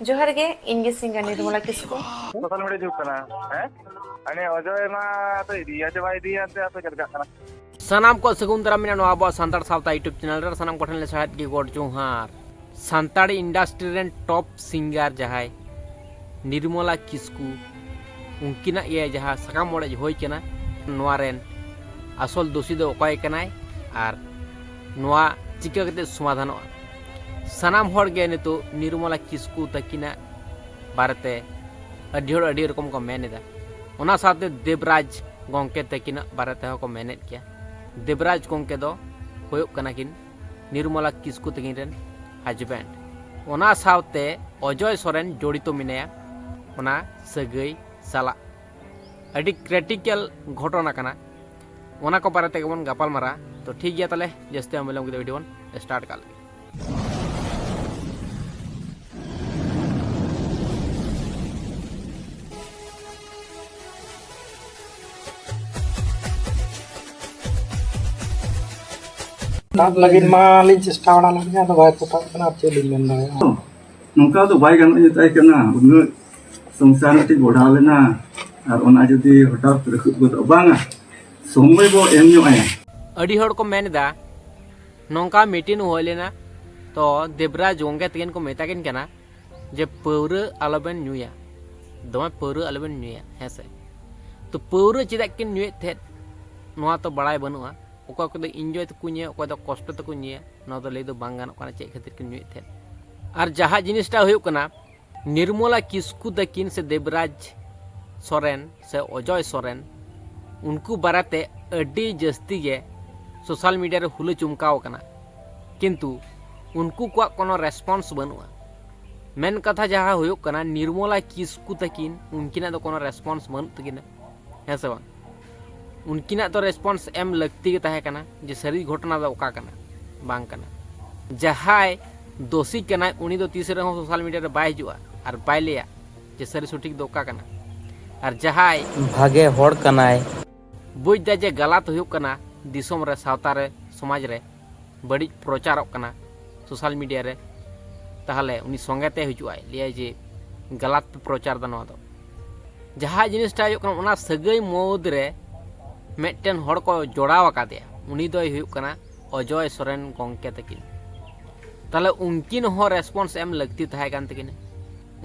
जोहार गे इनगे सिंगा Nirmala Kisku social media जुग कना हैं अने अजय मा तो इडिया से बाय दिया से आपे चलका कना सानाम को सगुन दारा मिना नवा बा संताड़ सावता यूट्यूब चैनल रे सानाम कोठन ले साहत की गोड जोहार संताड़ी इंडस्ट्री रेन टॉप सिंगर जहाय निर्मला किस्कू उनकिना ये जहा सकाम मोड़े होय केना नवा रेन असल दोषी दो अकय कनाय आर नवा चिका कते समाधान सानाम हर गे नितो निर्मला किस्कू तकिना बारते अडी रकम को मेनेदा ओना साथे देवराज गोंके तकिना बारते हो को मेनेद किया देवराज गोंके दो होयोक कना किन निर्मला किस्कू तकिन रेन हजबेंड ओना साथे अजय सोरेन जोड़ितो मिनाया ओना सगई साला अडी क्रिटिकल घटना कना ओना को बारते गबन गपाल मारा तो ठीक गया तले जस्ते हम लोग वीडियो बन स्टार्ट कर ले lagi malin cesta orang lagi ada bayar kota kena celin lenda ya. नौका तो बाई गाना जताय कना उन संसार ती गोडा लेना और ओना जदी हटात रखुत गद बांगा समय बो एमयो आया अडी हड़ को मेनदा नौका मीटिंग होलेना तो देवराज गोंगे तकिन को मेताकिन कना जे पौर अलबन न्यूया दमे पौर अलबन न्यूया हेसे तो पौर चिदा किन न्यूए थे नोआ तो बड़ाई बनुआ ओका को एंजॉय तको न्यूए ओका कष्ट तको न्यूए न तो ले दो बांग गानों कना चेक खातिर किन न्यूए थे और जहाँ जिनिसटा हुयुक कना निर्मला किस्कू तकिन से देवराज सोरेन से अजय सोरेन उनको बाराते अडी जस्ती गे सोशल मीडिया रे हुल चुमकाव कना किंतु उनको कोनो रेस्पॉन्स बनुआ मेन कथा जहाँ हुयुक कना निर्मला किस्कू तकिन उनकिना तो कोनो रेस्पॉन्स बनु तकिन है से बांग उनकिना तो रेस्पॉन्स एम लगती के तहे कना जे सरी घटना दो ओका कना बांग कना जहाय दोषी कना उनी दो तीसरे हो सोशल मीडिया रे बाय जुआ और बाय लिया जे सरी सठिक दो ओका कना और जहाय भागे होड़ कनाय बुझ दा जे गलत हुयुक कना दिसोम रे सावता रे समाज रे बड़ी प्रचारक कना सोशल मीडिया रे ताहले उनी संगेते हिजुआय लिया जे गलत प्रचार दा दो जहां जिनिसटा हुयुक कना ओना सगई मोद रे मेटन हड़ को जोड़ाव आकादे उनी दो हुयुक कना अजय सोरेन गोंके तकिन ताले उनकिन हो रेस्पॉन्स एम लगती तहे कान तकिन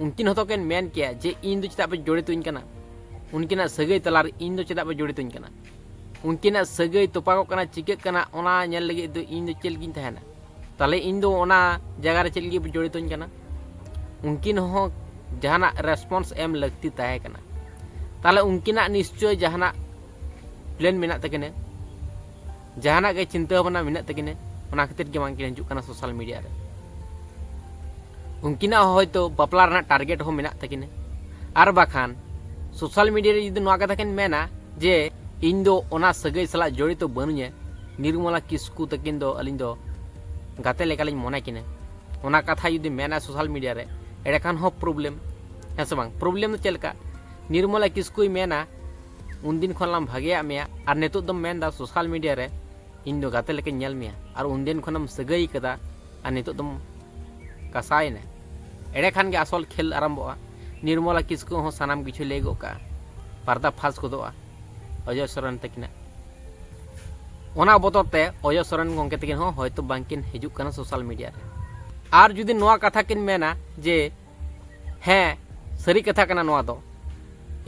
उनकिन हो तो केन मेन किया जे इन दो चदा पे जोड़ितुन कना उनकिना सगई तलार इन दो चदा पे जोड़ितुन कना उनकिना सगई तोपाको कना चिके कना ओना नेल लगे दो इन दो चेलगिन तहना ताले इन दो ओना जगह रे चेलगी पे जोड़ितुन कना उनकिन हो जहाना रेस्पॉन्स एम लगती तहे कना ताले उनकिना निश्चय जहाना प्लान मेना तकिने जहाना के चिंता भावना मेना तकिने ओना खातिर के मांग हिजुक कना सोशल मीडिया रे उनकिना होयतो बापला रना टारगेट हो मेना तकिने आर बाखान सोशल मीडिया रे जदि नोआ कथा किन मेना जे इन दो ओना सगई सला जड़ित बनुए निर्मला किस्कू तकिन दो अलिन दो गाते लेकालिन मने किने ओना कथा जदि मेना सोशल मीडिया रे एडे खान हो प्रॉब्लम है से बांग प्रॉब्लम तो चलका निर्मला किस्कू मेना उन दिन खनलाम भागेया मेया और नेतो दम मेनदा सोशल मीडिया रे इन दो गाते लेके नेल मेया और उन दिन खनम सगई कदा और नेतो दम कसायने एडे खान के असल खेल आरंभोआ निर्मला किस्कू हो सानाम किछु लेगो का पर्दा फास कोदोआ अजय सोरेन तकिना ओना बतरते अजय सोरेन गोंके तकिन हो होयतो बांकिन हिजुक कना सोशल मीडिया रे आर जुदी नोआ कथा किन मेना जे हैं सरी कथा कना नोआ दो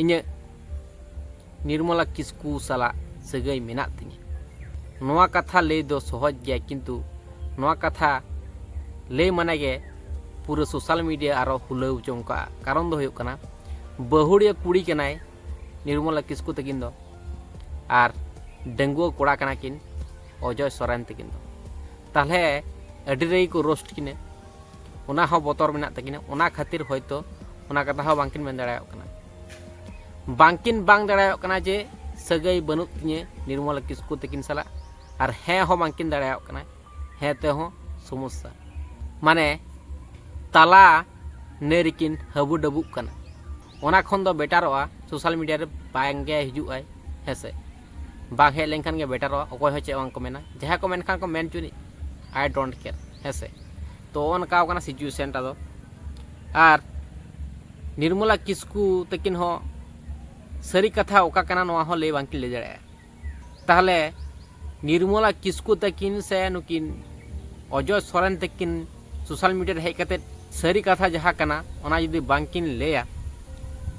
इने निर्मला किस्कू साला सगई मेना तिनी नोआ कथा ले दो सहज गया किंतु नोआ कथा ले माने गे पूरा सोशल मीडिया आरो हुलाउ चौंका कारण दो हुयुक कना बहुड़िया कुड़ी कनाय निर्मला किस्कू तकिन दो आर डेंगुआ कोड़ा कना किन अजय सोरेन तकिन दो ताहले अडी रेई को रोस्ट किने ओना हो बतर मेना तकिने ओना खातिर होयतो ओना कथा हो बांकिन मेन दाड़ायो कना बांकिन बांग दाड़ायो कना जे सगई बनुत तिने निर्मला किस्कू तकिन साला और हैं हो बांकिन दाड़ायो कना हैं ते हो समस्या माने ताला नेरिकिन हबु डबु कना ओना खन दो बेटारोआ सोशल मीडिया रे बांगे हिजुआय हेसे बांग हे लेनखान गे बेटारोआ ओकोय हो चे बांग को मेना जहां को मेनखान को मेन चुनी आई डोंट केयर हेसे तो ओनका कना सिचुएशन ता दो और निर्मला किस्कू तकिन हो सारी कथा ओका कना नोआ हो ले बांकिन ले जड़े ताहले निर्मला किस्कू तकिन से नुकिन अजय सोरेन तकिन सोशल मीडिया रे हेज कते सारी कथा जहाँ कना ओना यदि बांकिन लेया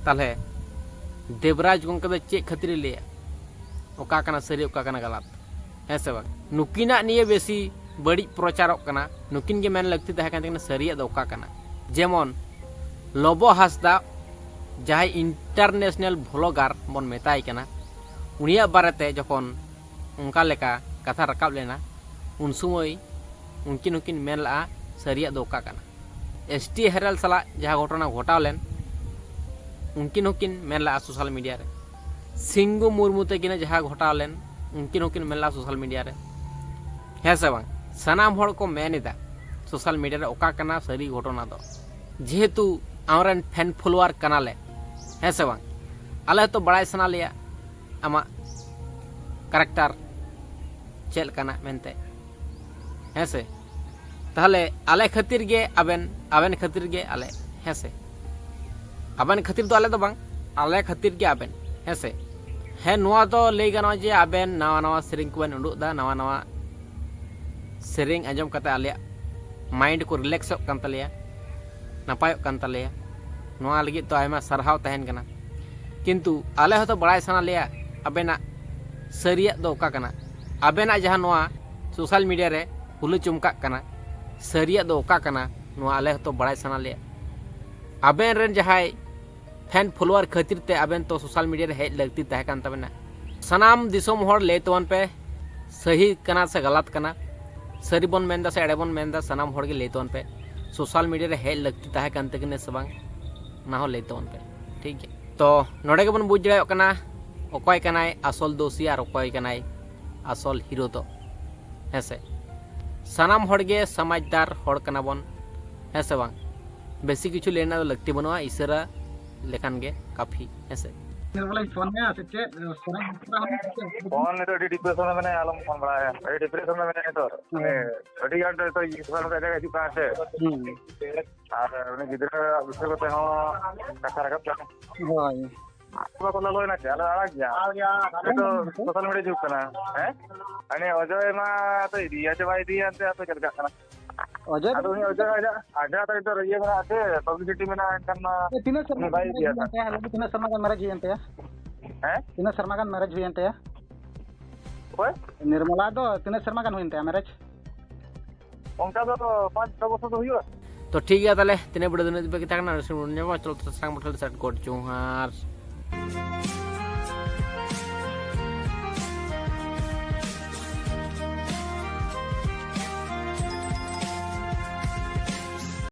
ताहले देवराज गंके दो चेक खातिर लेया ओका कना सारी ओका कना गलत है से बांग नुकिना निये बेसी बड़ी प्रचारक कना नुकिन के मेन लगती तहे कन सारी दो ओका कना जेमन लोबो हासदा जहाँ इंटरनेशनल ब्लॉगर बन मेताई कना उनिया बारेते जखन उनका लेका कथा रकाब लेना उन समय उनकिन उनकिन मेन ला सारिया दो ओका कना एसटी हेरल सला जहाँ घटना घटाव लेन उनकिन उनकिन मेन ला सोशल मीडिया रे सिंगू मुर्मू तकिन जहाँ घटाव लेन उनकिन उनकिन मेन ला सोशल मीडिया रे है से बांग सनाम हड़ को मेनेदा सोशल मीडिया रे ओका कना सारी घटना दो जेहेतु आमरन फैन फॉलोअर कनाले है से बांग आले तो बड़ाई सना लिया आमा कैरेक्टर चेल कना मेनते है से ताहले आले खातिर गे आबेन खातिर गे आले है से आबेन खातिर तो आले तो बांग आले खातिर गे आबेन है से है नुआ तो ले गानो जे आबेन नवा नवा सेरिंग को बन उडुक दा नवा नवा सेरिंग आजम कते आले माइंड को रिलैक्स कान तलेया नपाय कान तलेया नुआ लगी तो आयमा सरहाव तहन कना किंतु आले हो तो बड़ाई सना लिया आबेना सारिया दो ओका कना आबेना जहां नुआ सोशल मीडिया रे हुलु चुमका कना सारिया दो ओका कना नुआ आले हो तो बड़ाई सना लिया आबेन रेन जहां फैन फॉलोअर खातिर ते आबेन तो सोशल मीडिया रे हेज लगती तहे कान तबेना सनाम दिसोम हर ले तवन पे सही कना से गलत कना सारी बन मेनदा से एड़े बन मेनदा सनाम हर के ले तवन पे सोशल मीडिया रे हेज लगती तहे कान तकिन से बांग ना हो ले तवन पे ठीक है तो नोडे के बन बुझ जड़े कना ओकय कनाय असल दोषी और ओकय कनाय असल हिरो तो हेसे सनाम हड़गे समाजदार हड़ कना बन हेसे बांग बेसी किछु लेना लगती बनवा इशारा लेखान गे काफी हेसे निर्मला फोन में आते चे फोन ने तो डिप्रेशन में आलम फोन बड़ा है अरे डिप्रेशन में नहीं तो अड़ी यार तो ये साल में जाएगा कहां से और उन्हें गिदरा दूसरे को हो कथा रखा हाय आपको तो लोग ना चला आ गया तो सोशल मीडिया जुग करना है आणि अजय मा तो रियाचे भाई दिया ते आप चल करना अजय तो अजय आजा तो ये बना आते पब्लिसिटी में ना करना तीन शर्मा भाई दिया था तीन शर्मा का मैरिज हुई अंते हैं तीन शर्मा का मैरिज हुई अंते ओए निर्मला दो तीन शर्मा का हुई अंते मैरिज उनका तो 5 वर्ष तो हुआ तो ठीक है ताले तिने बड़े दिन पे कितना ना चलो तो संग मठल सेट कोड चुहार